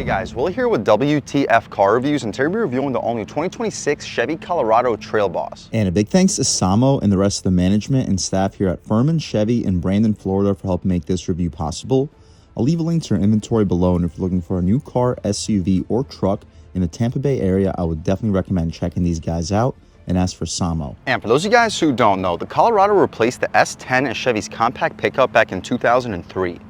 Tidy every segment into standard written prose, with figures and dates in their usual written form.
Guys, Will here with W.T.F car reviews, and today we'll be reviewing the all-new 2026 Chevy Colorado Trail Boss. And a big thanks to Samo and the rest of the management and staff here at Furman Chevy in Brandon, Florida for helping make this review possible. I'll leave a link to their inventory below, and if you're looking for a new car, SUV, or truck in the Tampa Bay area, I would definitely recommend checking these guys out and ask for Samo. And for those of you guys who don't know, the Colorado replaced the S10 as Chevy's compact pickup back in 2003.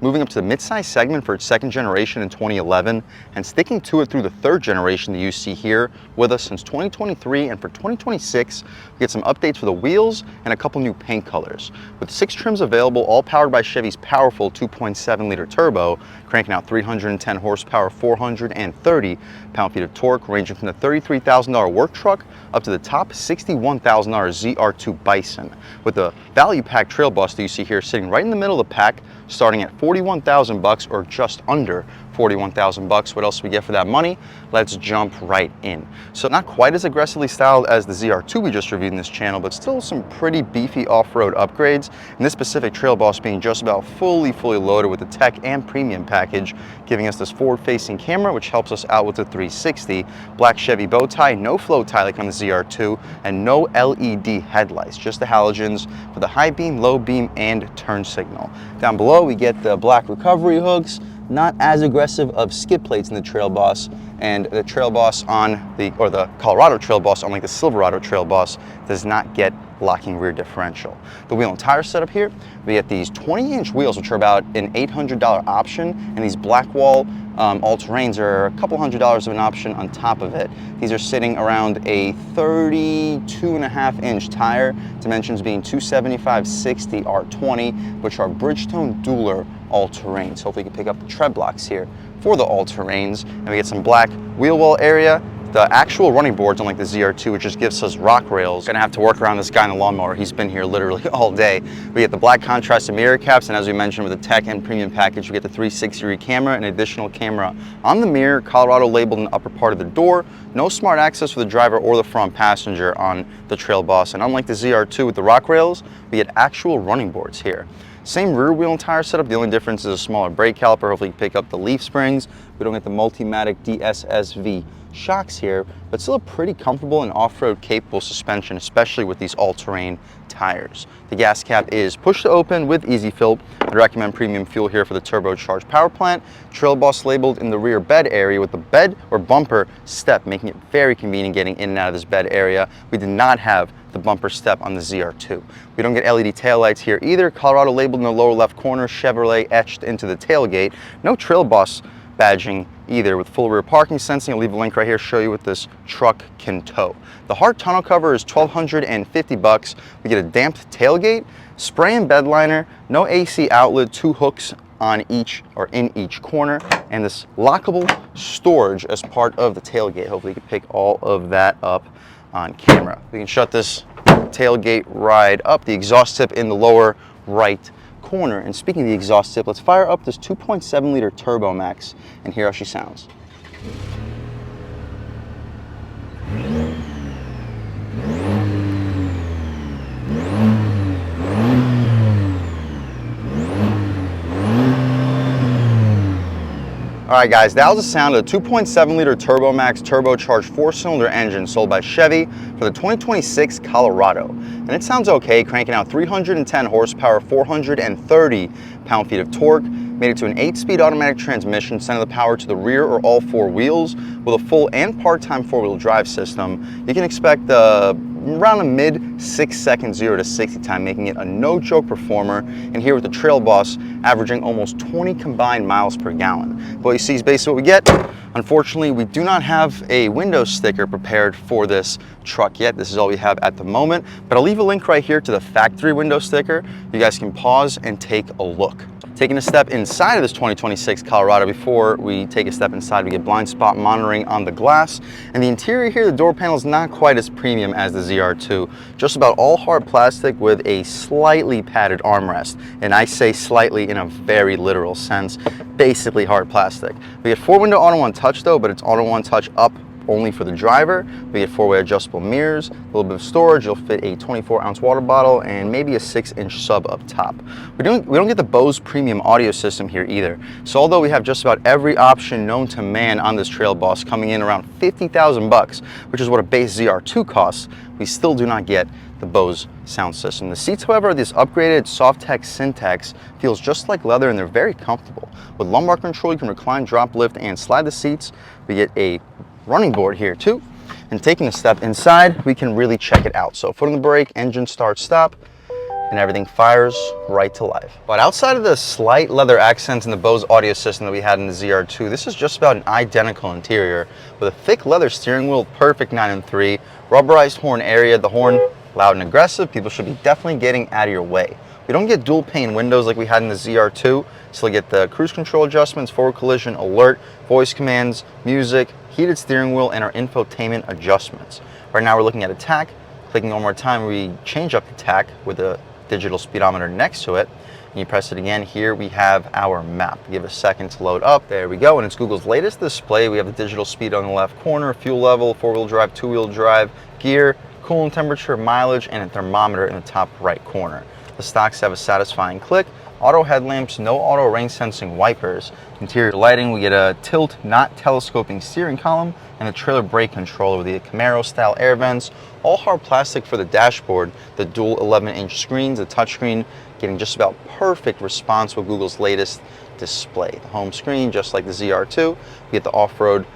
Moving up to the midsize segment for its second generation in 2011, and sticking to it through the third generation that you see here with us since 2023. And for 2026, we get some updates for the wheels and a couple new paint colors. With 6 trims available, all powered by Chevy's powerful 2.7-liter turbo, cranking out 310 horsepower, 430 pound-feet of torque, ranging from the $33,000 work truck up to the top $61,000 ZR2 Bison. With the value pack Trail Boss that you see here sitting right in the middle of the pack, starting at $41,000 or just under $41,000. What else do we get for that money? Let's jump right in. So not quite as aggressively styled as the ZR2 we just reviewed in this channel, but still some pretty beefy off-road upgrades. And this specific Trail Boss being just about fully loaded with the tech and premium package, giving us this forward-facing camera, which helps us out with the 360, black Chevy bow tie, no flow tie like on the ZR2, and no LED headlights, just the halogens for the high beam, low beam, and turn signal. Down below, we get the black recovery hooks, not as aggressive of skid plates in the Trail Boss, and the Trail Boss the Colorado Trail Boss, unlike the Silverado Trail Boss, does not get locking rear differential. The wheel and tire setup here, we get these 20-inch wheels, which are about an $800 option, and these Blackwall all-terrains are a couple $100 of an option on top of it. These are sitting around a 32.5-inch tire, dimensions being 275/60 R20, which are Bridgestone Dueler all-terrains. Hopefully you can pick up the tread blocks here for the all-terrains, and we get some black wheel well area. The actual running boards, unlike the ZR2, which just gives us rock rails. Gonna have to work around this guy in the lawnmower. He's been here literally all day. We get the black contrasted mirror caps, and as we mentioned with the tech and premium package, we get the 360-degree camera and additional camera on the mirror, Colorado labeled in the upper part of the door. No smart access for the driver or the front passenger on the Trail Boss. And unlike the ZR2 with the rock rails, we get actual running boards here. Same rear wheel and tire setup, the only difference is a smaller brake caliper. Hopefully you pick up the leaf springs. We don't get the Multimatic DSSV shocks here, but still a pretty comfortable and off-road capable suspension, especially with these all-terrain tires. The gas cap is push to open with easy fill. I'd recommend premium fuel here for the turbocharged power plant. Trail Boss labeled in the rear bed area with the bed or bumper step, making it very convenient getting in and out of this bed area. We did not have the bumper step on the ZR2. We don't get LED taillights here either. Colorado labeled in the lower left corner, Chevrolet etched into the tailgate. No Trail Boss badging either, with full rear parking sensing. I'll leave a link right here to show you what this truck can tow. The hard tonneau cover is $1,250. We get a damped tailgate, spray and bed liner, no AC outlet, 2 hooks on each or in each corner, and this lockable storage as part of the tailgate. Hopefully you can pick all of that up on camera. We can shut this tailgate right up, the exhaust tip in the lower right corner. And speaking of the exhaust tip, let's fire up this 2.7-liter Turbo Max and hear how she sounds. All right guys, that was the sound of the 2.7-liter Turbo Max turbocharged 4-cylinder engine sold by Chevy for the 2026 Colorado. And it sounds okay, cranking out 310 horsepower, 430 pound-feet of torque, made it to an 8-speed automatic transmission, sending the power to the rear or all 4 wheels. With a full and part-time 4-wheel drive system, you can expect around a mid 6-second 0 to 60 time, making it a no-joke performer. And here with the Trail Boss, averaging almost 20 combined miles per gallon. But what you see is basically what we get. Unfortunately, we do not have a window sticker prepared for this truck yet. This is all we have at the moment, but I'll leave a link right here to the factory window sticker. You guys can pause and take a look. Taking a step inside of this 2026 Colorado, before we take a step inside, we get blind spot monitoring on the glass. And the interior here, the door panel is not quite as premium as the ZR2. Just about all hard plastic with a slightly padded armrest. And I say slightly in a very literal sense, basically hard plastic. We get 4-window auto-on touch though, but it's auto-on touch up only for the driver. We get 4-way adjustable mirrors, a little bit of storage. You'll fit a 24-ounce water bottle and maybe a 6-inch sub up top. We don't get the Bose premium audio system here either. So although we have just about every option known to man on this Trail Boss, coming in around 50,000 bucks, which is what a base ZR2 costs, we still do not get the Bose sound system. The seats, however, are this upgraded Softex Syntax, feels just like leather and they're very comfortable. With lumbar control, you can recline, drop, lift, and slide the seats. We get a running board here too. And taking a step inside, we can really check it out. So foot on the brake, engine start, stop, and everything fires right to life. But outside of the slight leather accents in the Bose audio system that we had in the ZR2, this is just about an identical interior with a thick leather steering wheel, perfect 9 and 3, rubberized horn area, the horn loud and aggressive. People should be definitely getting out of your way. We don't get dual pane windows like we had in the ZR2, so we get the cruise control adjustments, forward collision, alert, voice commands, music, heated steering wheel, and our infotainment adjustments. Right now we're looking at a tach. Clicking one more time, we change up the tach with a digital speedometer next to it. And you press it again, here we have our map. Give it a second to load up. There we go, and it's Google's latest display. We have the digital speed on the left corner, fuel level, 4-wheel drive, 2-wheel drive, gear, coolant temperature, mileage, and a thermometer in the top right corner. The stocks have a satisfying click, auto headlamps, no auto rain sensing wipers. Interior lighting, we get a tilt, not telescoping steering column, and a trailer brake controller with the Camaro style air vents, all hard plastic for the dashboard, the dual 11-inch screens, the touchscreen getting just about perfect response with Google's latest display. The home screen, just like the ZR2, we get the off-road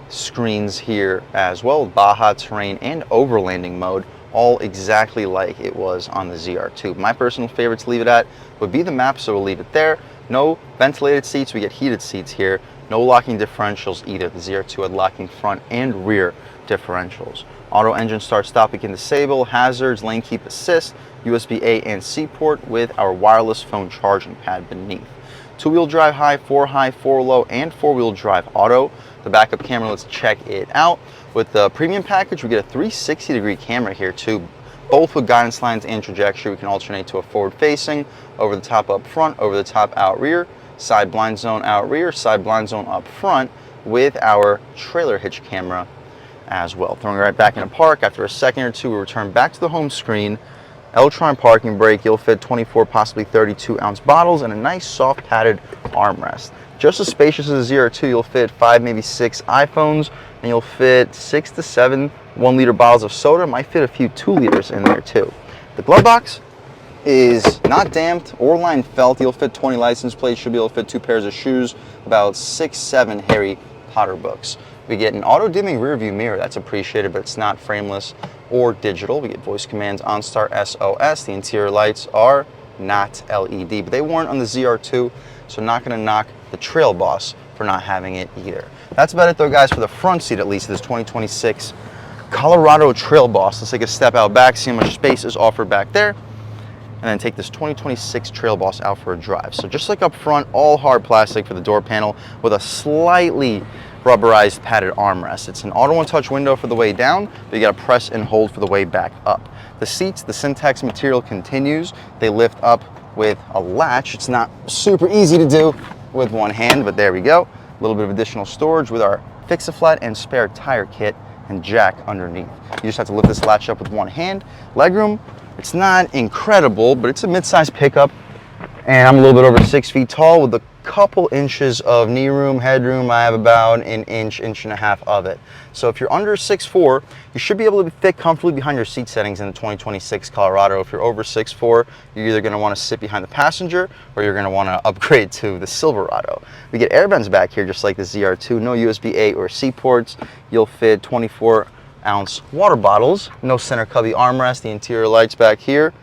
screens here as well, Baja terrain and overlanding mode, all exactly like it was on the ZR2. My personal favorite to leave it at would be the map, so we'll leave it there. No ventilated seats, we get heated seats here. No locking differentials either. The ZR2 had locking front and rear differentials. Auto engine start stop we can disable, hazards, lane keep assist, USB A and C port with our wireless phone charging pad beneath. 2-wheel drive high, 4 low, and 4-wheel drive auto. The backup camera, let's check it out. With the premium package, we get a 360-degree camera here too, both with guidance lines and trajectory. We can alternate to a forward facing, over the top up front, over the top out rear, side blind zone out rear, side blind zone up front with our trailer hitch camera as well. Throwing right back into park. After a second or two, we return back to the home screen. Electronic parking brake, you'll fit 24, possibly 32-ounce bottles and a nice soft padded armrest. Just as spacious as a ZR2, you'll fit 5, maybe 6 iPhones, and you'll fit 6 to 7 1-liter bottles of soda. Might fit a few 2 liters in there too. The glove box is not damped or lined felt. You'll fit 20 license plates, should be able to fit 2 pairs of shoes, about 6, 7 Harry Potter books. We get an auto-dimming rear view mirror. That's appreciated, but it's not frameless or digital. We get voice commands, OnStart, SOS. The interior lights are not LED, but they weren't on the ZR2, so not going to knock the Trail Boss for not having it either. That's about it though, guys, for the front seat at least of this 2026 Colorado Trail Boss. Let's take a step out back, see how much space is offered back there, and then take this 2026 Trail Boss out for a drive. So just like up front, all hard plastic for the door panel with a slightly rubberized padded armrest. It's an auto one-touch window for the way down, but you gotta press and hold for the way back up. The seats, the Syntax material continues. They lift up with a latch. It's not super easy to do with one hand, but there we go. A little bit of additional storage with our fix-a-flat and spare tire kit and jack underneath. You just have to lift this latch up with one hand. Legroom, it's not incredible, but it's a mid-sized pickup, and I'm a little bit over 6 feet tall with a couple inches of knee room, headroom. I have about an inch and a half of it. So if you're under 6'4", you should be able to fit comfortably behind your seat settings in the 2026 Colorado. If you're over 6'4", you're either going to want to sit behind the passenger or you're going to want to upgrade to the Silverado. We get air vents back here just like the ZR2. No USB A or C ports. You'll fit 24-ounce water bottles. No center cubby armrest. The interior lights back here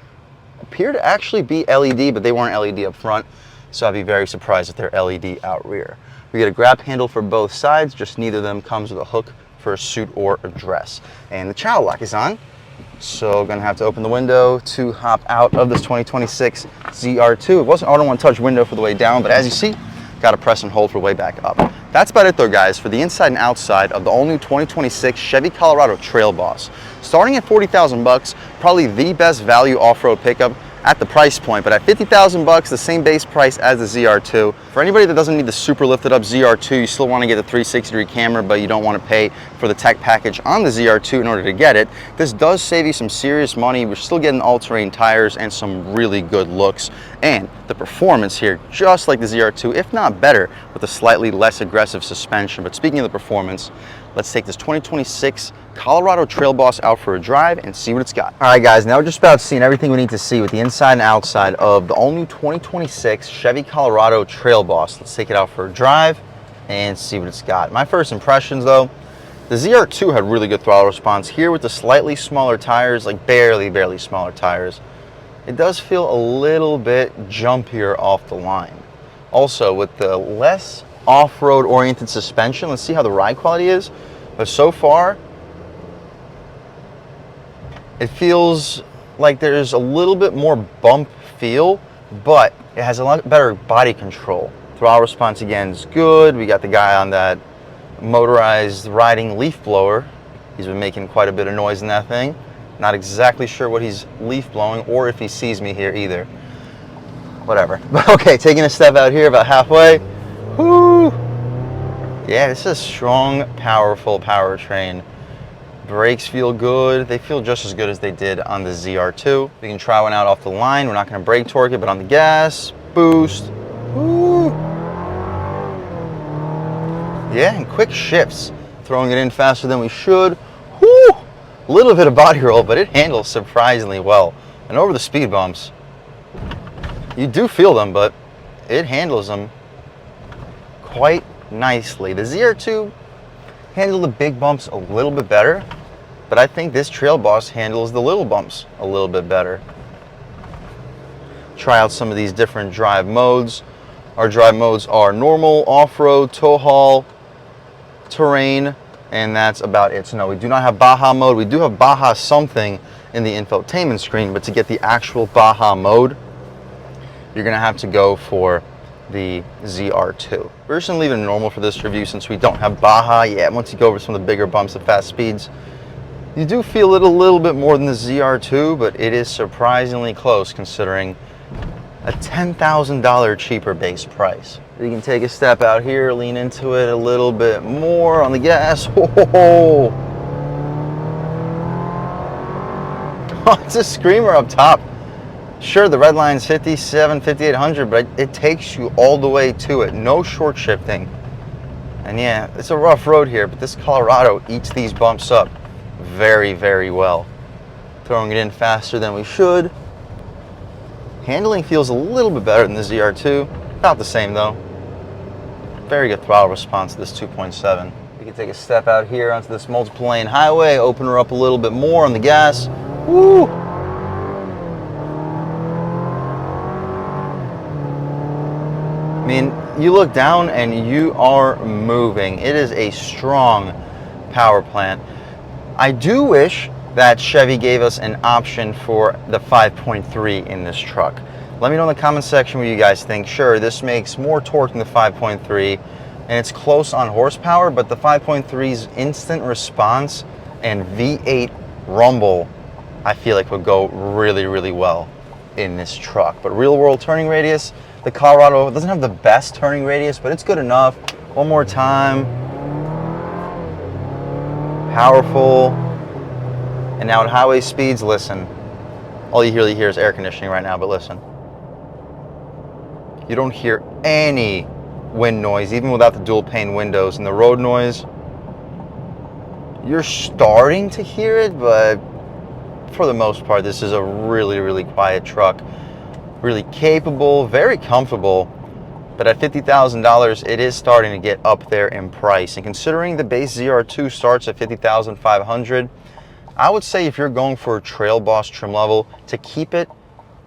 appear to actually be LED, but they weren't LED up front, so I'd be very surprised if they're LED out rear. We get a grab handle for both sides, just neither of them comes with a hook for a suit or a dress. And the child lock is on, so gonna have to open the window to hop out of this 2026 ZR2. It was an auto one-touch window for the way down, but as you see, gotta press and hold for way back up. That's about it though, guys, for the inside and outside of the all-new 2026 Chevy Colorado Trail Boss. Starting at 40,000 bucks, probably the best value off-road pickup at the price point, but at 50,000 bucks, the same base price as the ZR2. For anybody that doesn't need the super lifted up ZR2, you still want to get the 360-degree camera, but you don't want to pay for the tech package on the ZR2 in order to get it. This does save you some serious money. We're still getting all-terrain tires and some really good looks. And the performance here, just like the ZR2, if not better, with a slightly less aggressive suspension. But speaking of the performance, let's take this 2026 Colorado Trail Boss out for a drive and see what it's got. All right, guys, now we're just about seeing everything we need to see with the inside and outside of the all-new 2026 Chevy Colorado Trail Boss. Let's take it out for a drive and see what it's got. My first impressions, though, the ZR2 had really good throttle response. Here with the slightly smaller tires, like barely smaller tires, it does feel a little bit jumpier off the line. Also, with the less off-road oriented suspension, let's see how the ride quality is. But so far, it feels like there's a little bit more bump feel, but it has a lot better body control. Throttle response again is good. We got the guy on that motorized riding leaf blower. He's been making quite a bit of noise in that thing. Not exactly sure what he's leaf blowing or if he sees me here either. Whatever. Okay, taking a step out here about halfway. Woo! Yeah, this is a strong, powerful powertrain. Brakes feel good. They feel just as good as they did on the ZR2. We can try one out off the line. We're not going to brake torque it, but on the gas, boost. Woo! Yeah, and quick shifts. Throwing it in faster than we should. Woo! A little bit of body roll, but it handles surprisingly well. And over the speed bumps, you do feel them, but it handles them quite nicely. The ZR2 handled the big bumps a little bit better, but I think this Trail Boss handles the little bumps a little bit better. Try out some of these different drive modes. Our drive modes are normal, off-road, tow haul, terrain, and that's about it. So no, we do not have Baja mode. We do have Baja something in the infotainment screen, but to get the actual Baja mode, you're gonna have to go for the ZR2. We're just gonna leave it normal for this review since we don't have Baja yet. Once you go over some of the bigger bumps at fast speeds, you do feel it a little bit more than the ZR2, but it is surprisingly close considering a $10,000 cheaper base price. You can take a step out here, lean into it a little bit more on the gas. Oh, it's a screamer up top. Sure, the red line's 57, 5800, but it takes you all the way to it. No short shifting. And yeah, it's a rough road here, but this Colorado eats these bumps up very, very well. Throwing it in faster than we should. Handling feels a little bit better than the ZR2. About the same though. Very good throttle response to this 2.7. We can take a step out here onto this multiple lane highway, open her up a little bit more on the gas. Woo! I mean, you look down and you are moving. It is a strong power plant. I do wish that Chevy gave us an option for the 5.3 in this truck. Let me know in the comment section what you guys think. Sure, this makes more torque than the 5.3 and it's close on horsepower, but the 5.3's instant response and V8 rumble, I feel like would go really, really well in this truck. But real world turning radius, the Colorado doesn't have the best turning radius, but it's good enough. One more time. Powerful. And now at highway speeds, listen. All you really hear is air conditioning right now, but listen. You don't hear any wind noise, even without the dual pane windows. And the road noise, you're starting to hear it, but for the most part, this is a really, really quiet truck. Really capable, very comfortable, but at $50,000, it is starting to get up there in price. And considering the base ZR2 starts at $50,500, I would say if you're going for a Trail Boss trim level, to keep it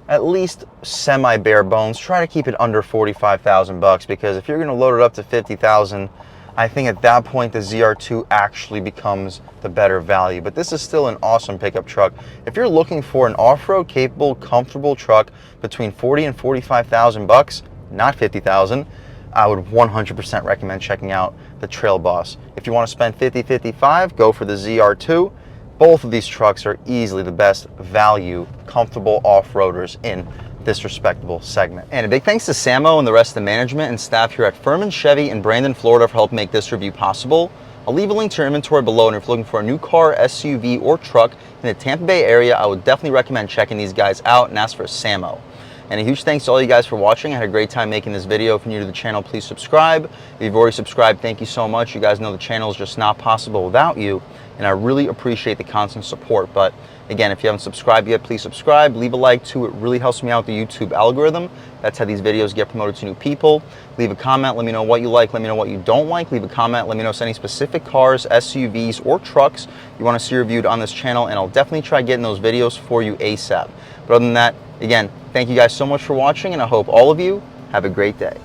at least semi bare bones, try to keep it under 45,000 bucks, because if you're going to load it up to 50,000, I think at that point the ZR2 actually becomes the better value. But this is still an awesome pickup truck. If you're looking for an off-road capable, comfortable truck between 40 and 45,000 bucks, not 50,000, I would 100% recommend checking out the Trail Boss. If you want to spend 50, 55, go for the ZR2. Both of these trucks are easily the best value, comfortable off-roaders in this respectable segment. And a big thanks to Samo and the rest of the management and staff here at Furman Chevy in Brandon, Florida for helping make this review possible. I'll leave a link to your inventory below, and if you're looking for a new car, SUV, or truck in the Tampa Bay area, I would definitely recommend checking these guys out and ask for Samo. And a huge thanks to all you guys for watching. I had a great time making this video. If you're new to the channel, please subscribe. If you've already subscribed, thank you so much. You guys know the channel is just not possible without you, and I really appreciate the constant support. But again, if you haven't subscribed yet, please subscribe. Leave a like too. It really helps me out with the YouTube algorithm. That's how these videos get promoted to new people. Leave a comment. Let me know what you like. Let me know what you don't like. Leave a comment. Let me know any specific cars, SUVs, or trucks you want to see reviewed on this channel, and I'll definitely try getting those videos for you ASAP. But other than that, again, thank you guys so much for watching, and I hope all of you have a great day.